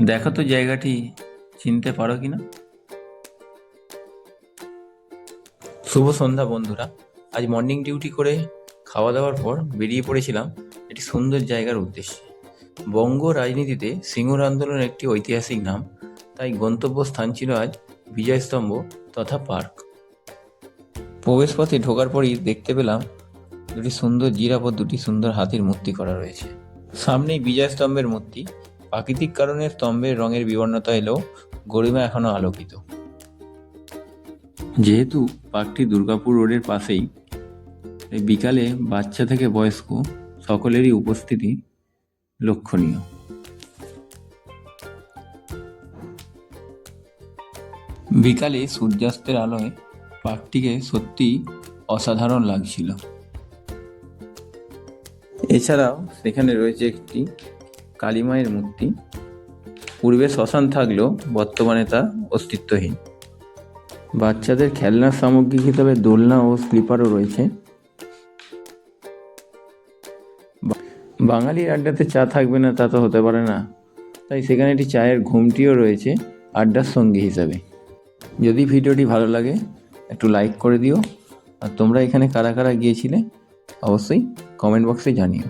দেখো তো জায়গাটি চিনতে পারো কিনা। শুভ সন্ধ্যা বন্ধুরা। আজ মর্নিং ডিউটি করে খাওয়া দাওয়ার পর বেরিয়ে পড়েছিলাম একটি সুন্দর জায়গার উদ্দেশ্যে। বঙ্গ রাজনীতিতে সিঙ্গুর আন্দোলন একটি ঐতিহাসিক নাম, তাই গন্তব্যস্থান ছিল আজ বিজয়স্তম্ভ তথা পার্ক। প্রবেশপথে ঢোকার পরই দেখতে পেলাম দুটি সুন্দর জিরাফ ও দুটি সুন্দর হাতির মূর্তি করা রয়েছে। সামনেই বিজয় স্তম্ভের মূর্তি। প্রাকৃতিক কারণে স্তম্ভের রঙের বিবর্ণতা এলেও গরিমা এখনো আলোকিত। যেহেতু পার্কটি দুর্গাপুর রোডের পাশেই, তাই বিকালে বাচ্চা থেকে বয়স্ক সকলেরই উপস্থিতি লক্ষণীয়। বিকালে সূর্যাস্তের আলোয় পার্কটিকে সত্যিই অসাধারণ লাগছিল। এছাড়াও সেখানে রয়েছে একটি কালী মায়ের মূর্তি। পূর্বে শ্মশান থাকলেও বর্তমানে তা অস্তিত্বহীন। বাচ্চাদের খেলনার সামগ্রী হিসেবে দোলনা ও স্লিপারও রয়েছে। বাঙালির আড্ডাতে চা থাকবে না তা তো হতে পারে না, তাই সেখানে একটি চায়ের ঘুমটিও রয়েছে আড্ডার সঙ্গী হিসাবে। যদি ভিডিওটি ভালো লাগে একটু লাইক করে দিও, আর তোমরা এখানে কারা কারা গিয়েছিলে অবশ্যই কমেন্ট বক্সে জানিও।